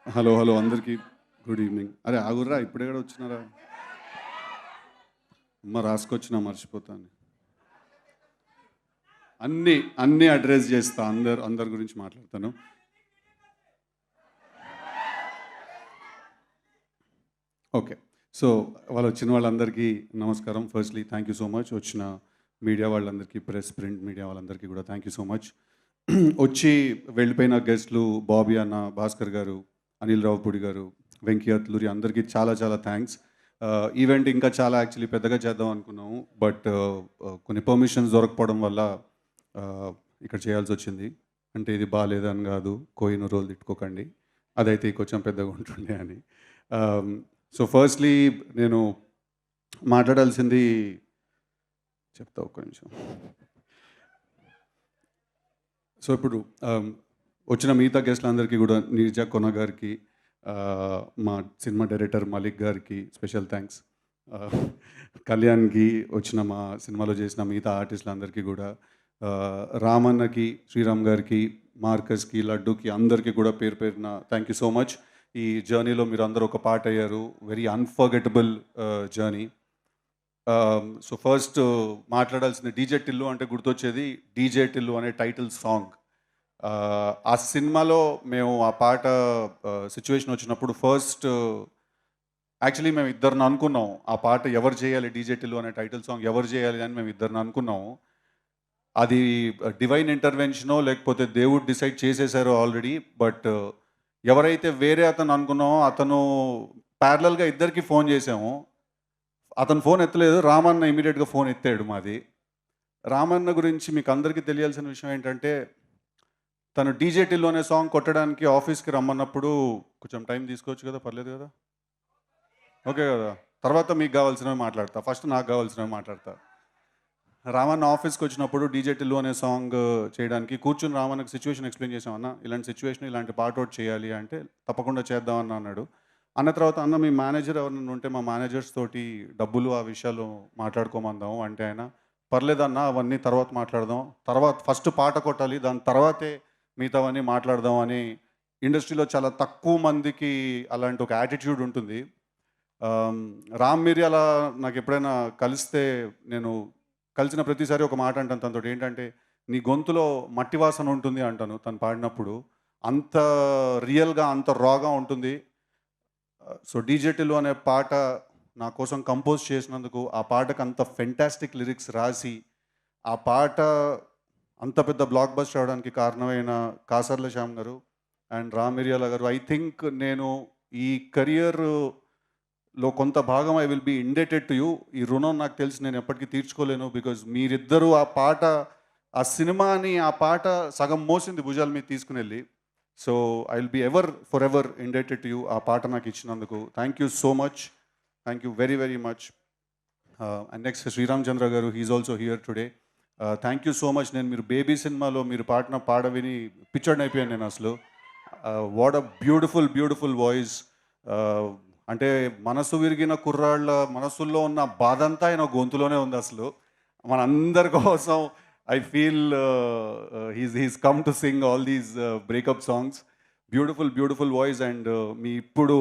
Hello hello అందరికీ good evening. అరే ఆగుర్రా, ఇప్పుడే కూడా వచ్చినారా? అమ్మ రాసుకొచ్చినా మర్చిపోతాను. అన్నీ అన్నీ అడ్రస్ చేస్తా, అందరి గురించి మాట్లాడతాను. ఓకే. సో వాళ్ళు వచ్చిన వాళ్ళందరికీ నమస్కారం. Firstly thank you so much. వచ్చిన మీడియా వాళ్ళందరికీ, ప్రెస్ ప్రింట్ మీడియా వాళ్ళందరికీ కూడా థ్యాంక్ యూ సో మచ్. వచ్చి వెళ్ళిపోయిన గెస్ట్లు బాబీ అన్న, భాస్కర్ గారు, అనిల్ రావుపూడి గారు, వెంకీ అత్లూరి అందరికీ చాలా చాలా థ్యాంక్స్. ఈవెంట్ ఇంకా చాలా యాక్చువల్లీ పెద్దగా చేద్దాం అనుకున్నాము, బట్ కొన్ని పర్మిషన్స్ దొరకపోవడం వల్ల ఇక్కడ చేయాల్సి వచ్చింది. అంటే ఇది బాగాలేదని కాదు, కోయిన రోజులు తిట్టుకోకండి, అదైతే కొంచెం పెద్దగా ఉంటుండే అని. సో ఫస్ట్లీ నేను మాట్లాడాల్సింది చెప్తా, ఒక్క నిమిషం. సో ఇప్పుడు వచ్చిన మిగతా గెస్ట్లందరికీ కూడా, నీరజ కొన గారికి, మా సినిమా డైరెక్టర్ మలిక్ గారికి స్పెషల్ థ్యాంక్స్, కళ్యాణ్కి, వచ్చిన మా సినిమాలో చేసిన మిగతా ఆర్టిస్టులందరికీ కూడా, రామన్నకి, శ్రీరామ్ గారికి, మార్కస్కి, లడ్డుకి, అందరికీ కూడా పేరు పేరున థ్యాంక్ యూ సో మచ్. ఈ జర్నీలో మీరు అందరూ ఒక పార్ట్ అయ్యారు. Very unforgettable journey. So first మాట్లాడాల్సింది డీజే టిల్లు అంటే గుర్తొచ్చేది డీజే టిల్లు అనే టైటిల్ సాంగ్. ఆ సినిమాలో మేము ఆ పాట సిచ్యువేషన్ వచ్చినప్పుడు ఫస్ట్ యాక్చువల్లీ మేము ఇద్దరిని అనుకున్నాం, ఆ పాట ఎవరు చేయాలి, డీజే టిల్లు అనే టైటిల్ సాంగ్ ఎవరు చేయాలి అని మేము ఇద్దరిని అనుకున్నాము. అది డివైన్ ఇంటర్వెన్షనో లేకపోతే దేవుడు డిసైడ్ చేసేసారో ఆల్రెడీ. బట్ ఎవరైతే వేరే అతను అనుకున్నామో అతను ప్యారలల్గా ఇద్దరికి ఫోన్ చేసాము. అతను ఫోన్ ఎత్తలేదు, రామన్న ఇమీడియట్గా ఫోన్ ఎత్తాడు మాది. రామన్న గురించి మీకు అందరికీ తెలియాల్సిన విషయం ఏంటంటే, తను డీజే టిల్లు అనే సాంగ్ కొట్టడానికి ఆఫీస్కి రమ్మన్నప్పుడు కొంచెం టైం తీసుకోవచ్చు కదా, పర్లేదు కదా, ఓకే కదా. తర్వాత మీకు కావాల్సినవి మాట్లాడతా, ఫస్ట్ నాకు కావాల్సినవి మాట్లాడతా. రామన్న ఆఫీస్కి వచ్చినప్పుడు డీజే టిల్లు అనే సాంగ్ చేయడానికి కూర్చుని రామన్నకు సిచ్యువేషన్ ఎక్స్ప్లెయిన్ చేసామన్న, ఇలాంటి సిచ్యువేషన్ ఇలాంటి పాట ఒకటి చేయాలి అంటే తప్పకుండా చేద్దామన్న అన్నాడు. అన్న తర్వాత, అన్న మీ మేనేజర్ ఎవరైనా ఉంటే మా మేనేజర్స్ తోటి డబ్బులు ఆ విషయాలు మాట్లాడుకోమందాము అంటే, ఆయన పర్లేదన్న అవన్నీ తర్వాత మాట్లాడదాం, తర్వాత ఫస్ట్ పాట కొట్టాలి, దాని తర్వాతే మిగతావన్నీ మాట్లాడదాం అని. ఇండస్ట్రీలో చాలా తక్కువ మందికి అలాంటి ఒక యాటిట్యూడ్ ఉంటుంది. రామ్ మిరియాల నాకు ఎప్పుడైనా కలిస్తే, నేను కలిసిన ప్రతిసారి ఒక మాట అంటాను తనతో, ఏంటంటే నీ గొంతులో మట్టి వాసన ఉంటుంది అంటాను తను పాడినప్పుడు. అంత రియల్గా, అంత రాగా ఉంటుంది. సో డీజే టిల్లు అనే పాట నా కోసం కంపోజ్ చేసినందుకు, ఆ పాటకు అంత ఫెంటాస్టిక్ లిరిక్స్ రాసి ఆ పాట అంత పెద్ద బ్లాక్ బస్టర్ అవడానికి కారణమైన కాసర్ల శ్యామ్ గారు అండ్ రామ్ మిరియాల గారు. ఐ థింక్ నేను ఈ కెరియర్లో కొంత భాగం I will be indebted to you. ఈ రుణం నాకు తెలిసి నేను ఎప్పటికీ తీర్చుకోలేను. బికాజ్ మీరిద్దరూ ఆ పాట, ఆ సినిమాని, ఆ పాట సగం మోసింది భుజాల మీద తీసుకుని వెళ్ళి. So I will be forever indebted to you ఆ పాట నాకు ఇచ్చినందుకు. Thank you so much, thank you very very much. And next Sriram Chandra garu, he's also here today. Thank you so much. నేను మీరు బేబీ సినిమాలో మీరు పాడిన పాట విని పిచ్చర్డ్ అయిపోయాను నేను అసలు. What a beautiful beautiful voice. అంటే మనసు విరిగిన కుర్రాళ్ళ మనసుల్లో ఉన్న బాధ అంతా ఆయన గొంతులోనే ఉంది అసలు. మనందరి కోసం I feel he's come to sing all these breakup songs. Beautiful beautiful voice. And మీ ఇప్పుడు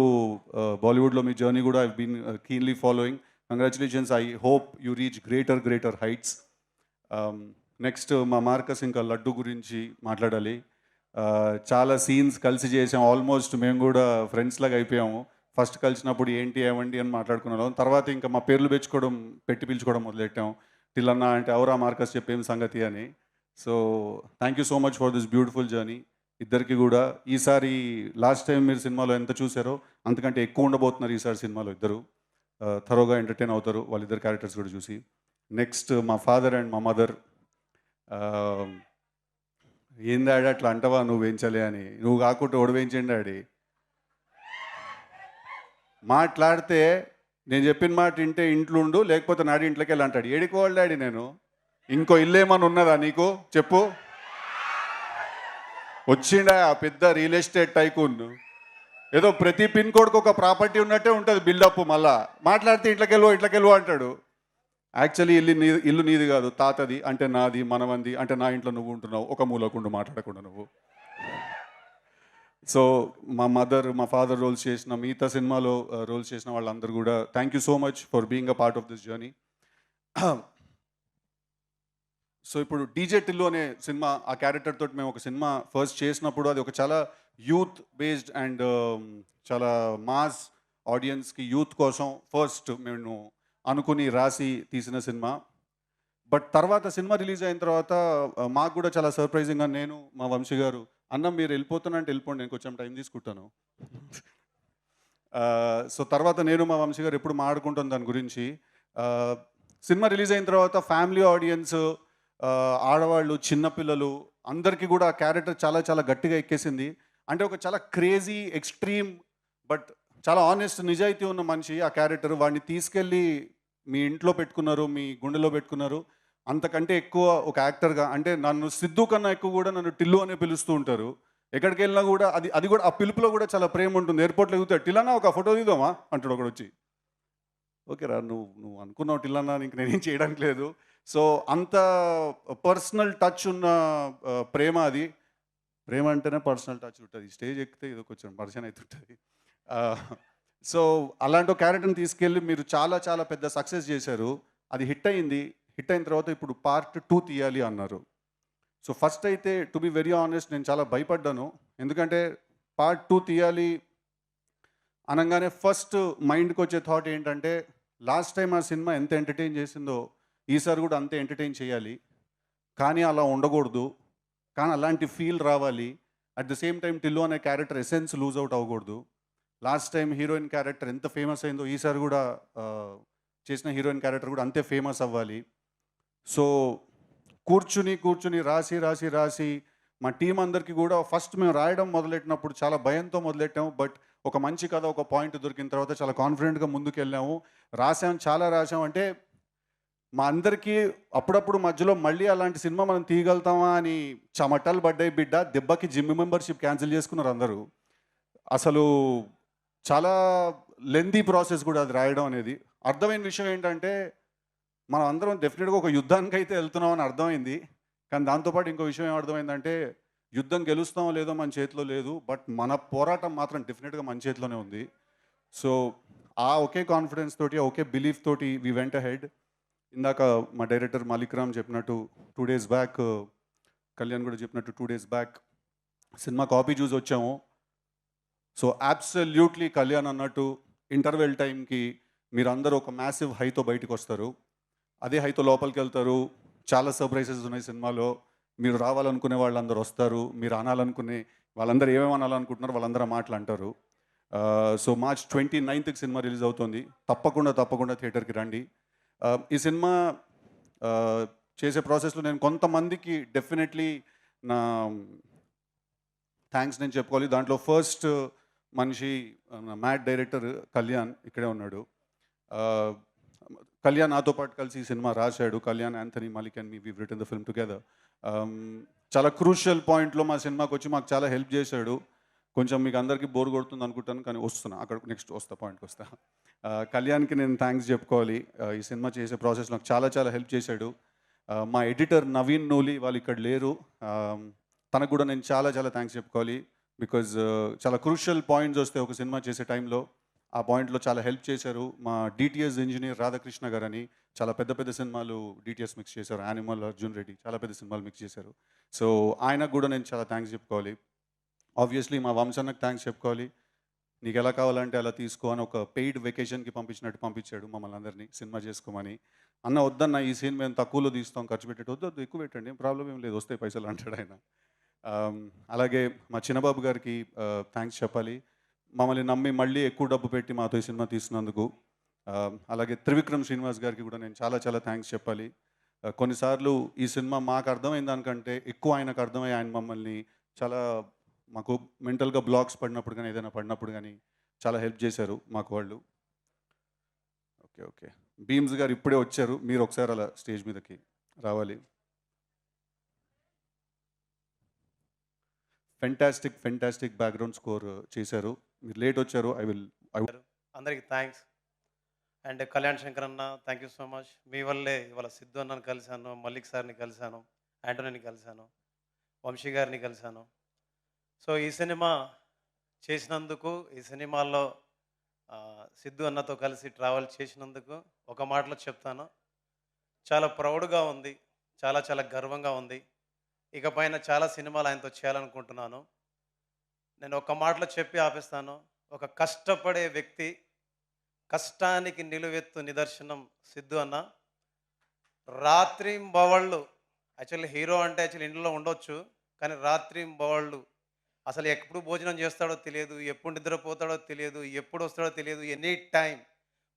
బాలీవుడ్లో మీ జర్నీ కూడా I been keenly following. Congratulations. I hope you reach greater heights. Next మా మార్కస్ ఇంకా లడ్డు గురించి మాట్లాడాలి. చాలా సీన్స్ కలిసి చేసాం, ఆల్మోస్ట్ మేము కూడా ఫ్రెండ్స్ లాగా అయిపోయాము. ఫస్ట్ కలిసినప్పుడు ఏంటి ఏమండి అని మాట్లాడుకున్నాం, తర్వాత ఇంకా మా పేర్లు పెట్టి పిలుచుకోవడం మొదలెట్టాం. టిల్లన్న అంటే అవరా మార్కస్ చెప్పేం సంగతి అని. So thank you so much for this beautiful journey ఇద్దరికి కూడా. ఈసారి లాస్ట్ టైం మీరు సినిమాలో ఎంత చూసారో అంతకంటే ఎక్కువ ఉండబోతున్నారు ఈసారి సినిమాలో ఇద్దరు. థరోగా ఎంటర్టైన్ అవుతారు వాళ్ళిద్దరు క్యారెక్టర్స్ కూడా చూసి. నెక్స్ట్ మా ఫాదర్ అండ్ మా మదర్. ఏం డాడీ అట్లా అంటావా నువ్వు వేయించలే అని, నువ్వు కాకుండా ఓడి వేయించండి డాడీ. మాట్లాడితే నేను చెప్పిన మాట వింటే ఇంట్లో ఉండు, లేకపోతే నాడి ఇంట్లోకి వెళ్ళి అంటాడు. ఏడికోవాలి డాడీ నేను, ఇంకో ఇల్లు ఏమన్నా ఉన్నదా నీకు చెప్పు. వచ్చిండా ఆ పెద్ద రియల్ ఎస్టేట్ టైకూన్, ఏదో ప్రతి పిన్ కోడ్కి ఒక ప్రాపర్టీ ఉన్నట్టే ఉంటుంది బిల్డప్. మళ్ళా మాట్లాడితే ఇంట్లోకి వెళ్ళు అంటాడు. యాక్చువల్లీ ఇల్లు నీది కాదు, తాతది, అంటే నాది, మనమంది, అంటే నా ఇంట్లో నువ్వు ఉంటున్నావు, ఒక మూలకుండు మాట్లాడకుండా నువ్వు. సో మా మదర్, మా ఫాదర్ రోల్స్ చేసిన, మిగతా సినిమాలో రోల్స్ చేసిన వాళ్ళందరూ కూడా thank you so much for being a part of this journey. So ఇప్పుడు 'డీజే టిల్లు' అనే సినిమా, ఆ క్యారెక్టర్ తోటి మేము ఒక సినిమా ఫస్ట్ చేసినప్పుడు అది ఒక చాలా యూత్ బేస్డ్ అండ్ చాలా మాస్ ఆడియన్స్‌కి, యూత్ కోసం ఫస్ట్ మేము అనుకుని రాసి తీసిన సినిమా. బట్ తర్వాత సినిమా రిలీజ్ అయిన తర్వాత మాకు కూడా చాలా సర్ప్రైజింగ్‌గా నేను, మా వంశీ గారు, "అన్న మీరు వెళ్ళిపోతున్నా అంటే వెళ్ళిపోండి. నేను కొంచెం టైం తీసుకుంటాను." సో తర్వాత నేను, మా వంశీ గారు ఎప్పుడు మాట్లాడుకుంటాం దాని గురించి. ఆహ్, సినిమా రిలీజ్ అయిన తర్వాత ఫ్యామిలీ ఆడియన్స్, ఆడవాళ్ళు, చిన్న పిల్లలు అందరికీ కూడా ఆ క్యారెక్టర్ చాలా చాలా గట్టిగా ఎక్కేసింది. అంటే ఒక చాలా క్రేజీ, ఎక్స్‌ట్రీమ్ బట్ చాలా హానెస్ట్, నిజాయితీ ఉన్న మనిషి ఆ క్యారెక్టర్. వాడిని తీసుకెళ్ళి మీ ఇంట్లో పెట్టుకున్నారు, మీ గుండెలో పెట్టుకున్నారు. అంతకంటే ఎక్కువ ఒక యాక్టర్‌గా అంటే నన్ను సిద్దు కన్నా ఎక్కువ కూడా నన్ను టిల్లు అనే పిలుస్తూ ఉంటారు. ఎక్కడికెళ్ళినా కూడా అది అది కూడా ఆ పిలుపులో కూడా చాలా ప్రేమ ఉంటుంది. ఎయిర్‌పోర్ట్‌లో ఎగురుతాడు, "టిల్లన్నా ఒక ఫోటో దిగుదామా?" అంటాడు ఒకడొచ్చి. ఓకేరా, నువ్వు నువ్వు అనుకున్నావు టిల్లన్నా, ఇంక నేనేం చేయడానికి లేదు. సో అంత పర్సనల్ టచ్ ఉన్న ప్రేమ అది. ప్రేమ అంటేనే పర్సనల్ టచ్ ఉంటది. స్టేజ్ ఎక్కితే ఏదో కొంచెం పరిచయం అయితుంటది. ఆహ్, సో అలాంటి ఒక క్యారెక్టర్‌ని తీసుకెళ్ళి మీరు చాలా చాలా పెద్ద సక్సెస్ చేశారు. అది హిట్ అయింది. హిట్ అయిన తర్వాత ఇప్పుడు పార్ట్ 2 తీయాలి అన్నారు. సో ఫస్ట్ అయితే టు బి వెరీ హానెస్ట్ నేను చాలా భయపడ్డాను. ఎందుకంటే పార్ట్ 2 తీయాలి అనంగానే ఫస్ట్ మైండ్‌కొచ్చే థాట్ ఏంటంటే, లాస్ట్ టైమ్ ఆ సినిమా ఎంత ఎంటర్‌టైన్ చేసిందో, ఈసారి కూడా అంతే ఎంటర్‌టైన్ చేయాలి. కానీ అలా ఉండకూడదు. కానీ అలాంటి ఫీల్ రావాలి. At the same time 'Tillu' అనే క్యారెక్టర్ ఎసెన్స్ లూజ్ అవుట్ అవ్వకూడదు. లాస్ట్ టైమ్ హీరోయిన్ క్యారెక్టర్ ఎంత ఫేమస్ అయిందో, ఈసారి కూడా చేసిన హీరోయిన్ క్యారెక్టర్ కూడా అంతే ఫేమస్ అవ్వాలి. సో కూర్చుని రాసి మా టీమ్ అందరికీ కూడా ఫస్ట్ మేము రాయడం మొదలెట్టినప్పుడు చాలా భయంతో మొదలెట్టాము. బట్ ఒక మంచి కథ, ఒక పాయింట్ దొరికిన తర్వాత చాలా కాన్ఫిడెంట్‌గా ముందుకెళ్ళాము. రాసాం, చాలా రాసాం. అంటే మా అందరికీ అప్పుడప్పుడు మధ్యలో మళ్ళీ అలాంటి సినిమా మనం తీయగలుగుతామా అని చెమటలు పడ్డాయి బిడ్డ. దెబ్బకి జిమ్ మెంబర్‌షిప్ క్యాన్సిల్ చేసుకున్నారు అందరూ. అసలు చాలా లెంథీ ప్రాసెస్ కూడా అది రాయడం అనేది. అర్థమైన విషయం ఏంటంటే, మనం అందరం డెఫినిట్‌గా ఒక యుద్ధానికైతే ఎళ్తున్నామని అర్థమైంది. కానీ దాంతో పాటు ఇంకో విషయం ఏం అర్థమైందంటే, యుద్ధం గెలుస్తామో లేదో మన చేతిలో లేదు. బట్ మన పోరాటం మాత్రం డెఫినిట్‌గా మన చేతిలోనే ఉంది. సో, ఆ ఒకే కాన్ఫిడెన్స్ తోటి, ఆ ఒకే బిలీఫ్ తోటి వి వెంట్ అహెడ్. ఇందాక మా డైరెక్టర్ మాలిక్ రామ్ చెప్పినట్టు 2 డేస్ బ్యాక్, కళ్యాణ్ కూడా చెప్పినట్టు 2 డేస్ బ్యాక్ సినిమా కాపీ చూసొచ్చాము. సో, అబ్సల్యూట్‌లీ కళ్యాణ్ అన్నట్టు ఇంటర్వెల్ టైంకి మీరందరూ ఒక మ్యాసివ్ హైతో బయటికొస్తారు. అదే హైతో లోపలికెళ్తారు. చాలా సర్‌ప్రైజెస్ ఉన్నాయి సినిమాలో. మీరు రావాలనుకునే వాళ్ళందరూ వస్తారు. మీరు అనాలనుకునే వాళ్ళందరూ ఏమేమి అనాలనుకుంటున్నారో వాళ్ళందరూ ఆ మాటలు అంటారు. సో, మార్చ్ 29కి సినిమా రిలీజ్ అవుతోంది. తప్పకుండా థియేటర్‌కి రండి. ఈ సినిమా ఆహ్, చేసే ప్రాసెస్‌లో నేను కొంతమందికి డెఫినెట్‌లీ నా థ్యాంక్స్ నేను చెప్పుకోవాలి. దాంట్లో ఫస్ట్ మనిషి మ్యాడ్ డైరెక్టర్ కళ్యాణ్ ఇక్కడే ఉన్నాడు. ఆహ్, కళ్యాణ్ నాతో పాటు కలిసి ఈ సినిమా రాశాడు. Kalyan, Anthony, Malik and me we written the film together. Ah, చాలా క్రూషియల్ పాయింట్‌లో మా సినిమాకొచ్చి మాకు చాలా హెల్ప్ చేశాడు. కొంచెం మీకు అందరికీ బోర్ కొడుతుంది అనుకుంటాను, కానీ వస్తున్నా. అక్కడ నెక్స్ట్ వస్తా, పాయింట్‌కొస్తా. కళ్యాణ్‌కి నేను థ్యాంక్స్ చెప్పుకోవాలి. ఈ సినిమా చేసే ప్రాసెస్‌లో నాకు చాలా చాలా హెల్ప్ చేశాడు. మా ఎడిటర్ నవీన్ నూలి వాళ్ళు ఇక్కడ లేరు. ఆహ్, తనకు కూడా నేను చాలా చాలా థ్యాంక్స్ చెప్పుకోవాలి. బికాజ్ చాలా క్రూషియల్ పాయింట్స్ వస్తాయి ఒక సినిమా చేసే టైంలో. ఆ పాయింట్‌లో చాలా హెల్ప్ చేశారు. మా డీటీఎస్ ఇంజినీర్ రాధాకృష్ణ గారని చాలా పెద్ద పెద్ద సినిమాలు డీటీఎస్ మిక్స్ చేశారు. 'యానిమల్', 'అర్జున్ రెడ్డి' చాలా పెద్ద సినిమాలు మిక్స్ చేశారు. సో, ఆయనకు కూడా నేను చాలా థ్యాంక్స్ చెప్పుకోవాలి. ఆబ్వియస్లీ మా వంశన్నకి థ్యాంక్స్ చెప్పుకోవాలి. నీకెలా కావాలంటే అలా తీసుకో అని ఒక పెయిడ్ వెకేషన్‌కి పంపించినట్టు పంపించాడు మమ్మల్ని అందరిని సినిమా చేసుకోమని. "అన్న వద్దన్న, ఈ సీన్ మేము తక్కువలో తీస్తాం, ఖర్చు పెట్టేట్టు." "వద్దొద్దు, ఎక్కువ పెట్టండి, ఏం ప్రాబ్లమ్ ఏం లేదు, వస్తాయి పైసలు" అంటాడాయన. అలాగే మా చిన్నబాబు గారికి థ్యాంక్స్ చెప్పాలి. మమ్మల్ని నమ్మి మళ్ళీ ఎక్కువ డబ్బు పెట్టి మాతో ఈ సినిమా తీసినందుకు. అలాగే త్రివిక్రమ్ శ్రీనివాస్ గారికి కూడా నేను చాలా చాలా థ్యాంక్స్ చెప్పాలి. కొన్నిసార్లు ఈ సినిమా మాకు అర్థమైన దానికంటే ఎక్కువ ఆయనకు అర్థమై ఆయన మమ్మల్ని చాలా, మాకు మెంటల్‌గా బ్లాక్స్ పడినప్పుడు గానీ, ఏదైనా పడినప్పుడు గానీ చాలా హెల్ప్ చేశారు మాకు వాళ్ళు. ఓకే. భీమ్స్ గారు ఇప్పుడే వచ్చారు. మీరు ఒకసారి అలా స్టేజ్ మీదకి రావాలి. ఫెంటాస్టిక్ బ్యాక్‌గ్రౌండ్ స్కోర్ చేశారు. మీరు లేట్ వచ్చారు. ఐ విల్ అందరికి థ్యాంక్స్. అండ్ కళ్యాణ్ శంకర్ అన్న థ్యాంక్ యూ సో మచ్. మీ వల్లే ఇవాళ సిద్ధు అన్నని కలిశాను, మల్లిక్ సార్‌ని కలిశాను, యాంటోనీని కలిశాను, వంశీ గారిని కలిశాను. సో, ఈ సినిమా చేసినందుకు, ఈ సినిమాల్లో సిద్ధు అన్నతో కలిసి ట్రావెల్ చేసినందుకు ఒక మాటలో చెప్తాను. చాలా ప్రౌడ్‌గా ఉంది. చాలా చాలా గర్వంగా ఉంది. ఇకపైన చాలా సినిమాలు ఆయనతో చేయాలనుకుంటున్నాను. నేను ఒక మాటలో చెప్పి ఆపేస్తాను. ఒక కష్టపడే వ్యక్తి, కష్టానికి నిలువెత్తు నిదర్శనం సిద్ధు అన్న. రాత్రింబవళ్ళు హీరో అంటే ఇంట్లో ఉండొచ్చు. కానీ రాత్రింబవళ్ళు అసలు ఎప్పుడు భోజనం చేస్తాడో తెలియదు. ఎప్పుడు నిద్రపోతాడో తెలియదు. ఎప్పుడు వస్తాడో తెలియదు. ఎనీ టైం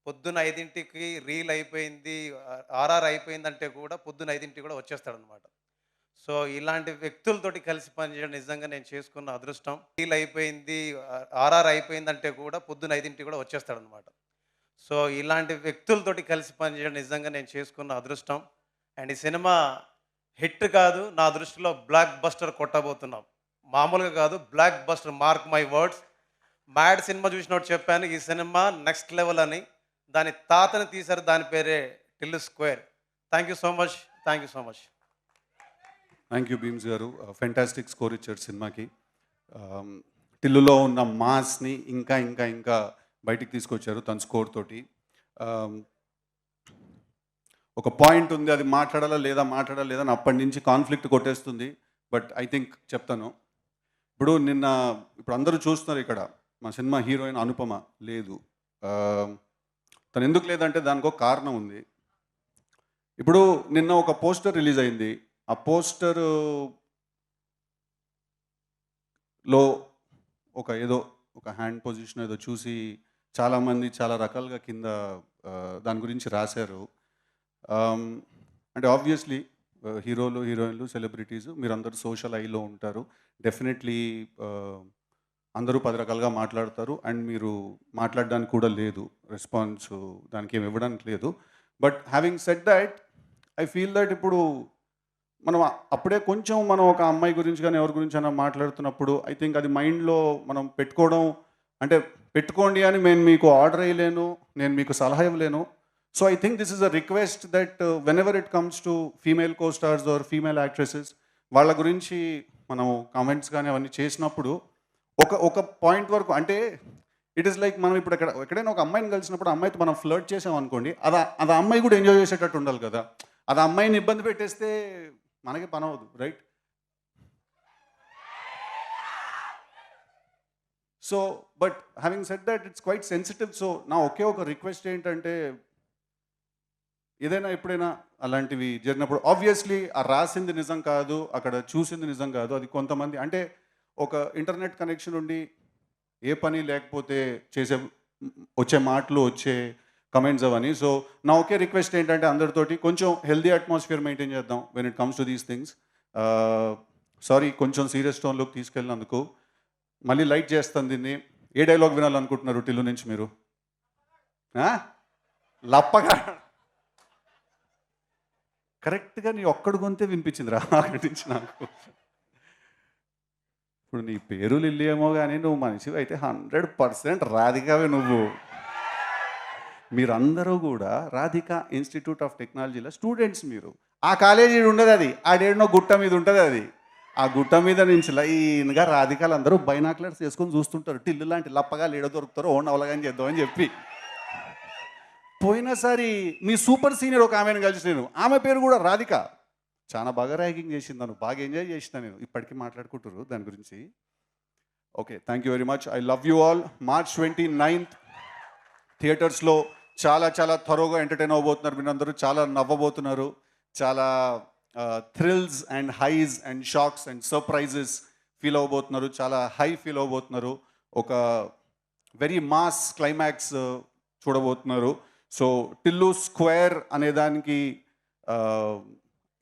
పొద్దున్న 5కి రీల్ అయిపోయింది, ఆర్ఆర్ అయిపోయిందంటే కూడా పొద్దున్న 5కి కూడా వచ్చేస్తాడనమాట. సో, ఇలాంటి వ్యక్తులతోటి కలిసి పనిచేయడం నిజంగా నేను చేసుకున్న అదృష్టం. రీల్ అయిపోయింది, ఆర్ఆర్ అయిపోయిందంటే కూడా పొద్దున్న 5కి కూడా వచ్చేస్తాడనమాట. సో, ఇలాంటి వ్యక్తులతోటి కలిసి పనిచేయడం నిజంగా నేను చేసుకున్న అదృష్టం. అండ్ ఈ సినిమా హిట్ కాదు, నా దృష్టిలో బ్లాక్ బస్టర్ కొట్టబోతున్నాం. మామూలుగా కాదు, blockbuster, mark my words. Mad cinema చూసినోడు చెప్పాను, ఈ సినిమా నెక్స్ట్ లెవెల్ అని. దాని తాతని తీశారు, దాని పేరే Tillu square. Thank you so much. Thank you so much. Thank you Bheems garu. Fantastic score ఇచ్చారు సినిమాకి. టిల్లులో ఉన్న మాస్ని ఇంకా ఇంకా ఇంకా బయటికి తీసుకొచ్చారు తన స్కోర్ తోటి. ఒక పాయింట్ ఉంది, అది మాట్లాడాలా లేదా అని అప్పటి నుంచి కాన్ఫ్లిక్ట్ కొట్టేస్తుంది. బట్ ఐ థింక్ చెప్తాను. ఇప్పుడు అందరూ చూస్తున్నారు ఇక్కడ, మా సినిమా హీరోయిన్ అనుపమ లేదు. తను ఎందుకు లేదంటే దానికి ఒక కారణం ఉంది. ఇప్పుడు నిన్న ఒక పోస్టర్ రిలీజ్ అయింది. ఆ పోస్టర్లో ఒక హ్యాండ్ పొజిషన్ ఏదో చూసి చాలామంది చాలా రకాలుగా కింద దాని గురించి రాశారు. అంటే ఆబ్వియస్లీ హీరోలు, హీరోయిన్లు, సెలబ్రిటీస్ మీరందరూ సోషల్ ఐలో ఉంటారు. డెఫినెట్లీ అందరూ 10 రకాలుగా మాట్లాడతారు. అండ్ మీరు మాట్లాడడానికి కూడా లేదు, రెస్పాన్స్ దానికి ఏమి ఇవ్వడానికి లేదు. But having said that, I feel that ఇప్పుడు మనం అప్పుడే కొంచెం మనం ఒక అమ్మాయి గురించి కానీ ఎవరి గురించి అయినా మాట్లాడుతున్నప్పుడు ఐ థింక్ అది మైండ్లో మనం పెట్టుకోవడం, అంటే పెట్టుకోండి అని నేను మీకు ఆర్డర్ వేయలేను, నేను మీకు సలహా ఇవ్వలేను. So I think this is a request that whenever it comes to female co stars or female actresses, వాళ్ళ గురించి మనం కామెంట్స్ కానీ అవన్నీ చేసినప్పుడు ఒక పాయింట్ వరకు, అంటే ఇట్ ఈస్ లైక్ మనం ఇప్పుడు ఎక్కడైనా ఒక అమ్మాయిని కలిసినప్పుడు అమ్మాయితో మనం ఫ్లర్ట్ చేసాం అనుకోండి, అది అమ్మాయి కూడా ఎంజాయ్ చేసేటట్టు ఉండాలి కదా. అది అమ్మాయిని ఇబ్బంది పెట్టేస్తే మనకి పని అవ్వదు, right? So but having said that, it's quite sensitive. So నా ఒకే ఒక రిక్వెస్ట్ ఏంటంటే, ఏదైనా ఎప్పుడైనా అలాంటివి జరిగినప్పుడు ఆబ్వియస్లీ ఆ రాసింది నిజం కాదు, అక్కడ చూసింది నిజం కాదు. అది కొంతమంది, అంటే ఒక ఇంటర్నెట్ కనెక్షన్ ఉండి ఏ పని లేకపోతే వచ్చే మాటలు, వచ్చే కమెంట్స్ అవన్నీ. సో నా ఒకే రిక్వెస్ట్ ఏంటంటే, అందరితోటి కొంచెం హెల్దీ అట్మాస్ఫియర్ మెయింటైన్ చేద్దాం when it comes to these things. Sorry, కొంచెం సీరియస్ టోన్లోకి తీసుకెళ్ళినందుకు. మళ్ళీ లైట్ చేస్తాను దీన్ని. ఏ డైలాగ్ వినాలనుకుంటున్నారు టిల్లు నుంచి మీరు? లప్పగా కరెక్ట్గా నీ ఒక్కడు గొంతే వినిపించింది రా అక్కడి నుంచి నాకు. ఇప్పుడు నీ పేరు లిల్లీ ఏమో కానీ నువ్వు మనిషివి అయితే 100% రాధికావే నువ్వు. మీరందరూ కూడా రాధికా ఇన్స్టిట్యూట్ ఆఫ్ టెక్నాలజీలో స్టూడెంట్స్. మీరు ఆ కాలేజీ ఉండదు, అది ఆడేడనో గుట్ట మీద ఉంటుంది. అది ఆ గుట్ట మీద నుంచి లైన్గా రాధికాలు అందరూ బైనాక్లర్స్ వేసుకొని చూస్తుంటారు. టిల్లు లాంటి లప్పగా లేడ దొరుకుతారో ఓన్ అవలగాని చేద్దామని చెప్పి. పోయినసారి మీ సూపర్ సీనియర్ ఒక ఆమెను కలిసి నేను, ఆమె పేరు కూడా రాధిక, చాలా బాగా ర్యాగింగ్ చేసింది, నన్ను బాగా ఎంజాయ్ చేసిన నేను. ఇప్పటికీ మాట్లాడుకుంటారు దాని గురించి. Okay, thank you very much. I love you all. March 29th థియేటర్స్లో చాలా చాలా త్వరగా ఎంటర్టైన్ అవ్వబోతున్నారు. మీరందరూ చాలా నవ్వబోతున్నారు. చాలా thrills and highs and shocks and surprises feel అవ్వబోతున్నారు. చాలా హై ఫీల్ అవ్వబోతున్నారు. ఒక వెరీ మాస్ క్లైమాక్స్ చూడబోతున్నారు. సో టిల్లు స్క్వేర్ అనేదానికి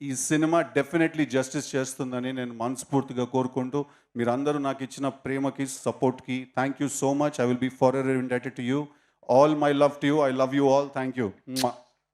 ఈ సినిమా డెఫినెట్లీ జస్టిస్ చేస్తుందని నేను మనస్ఫూర్తిగా కోరుకుంటూ, మీరందరూ నాకు ఇచ్చిన ప్రేమకి, సపోర్ట్కి thank you so much. I will be forever indebted to you. All my love to you. I love you all. Thank you. Mwah.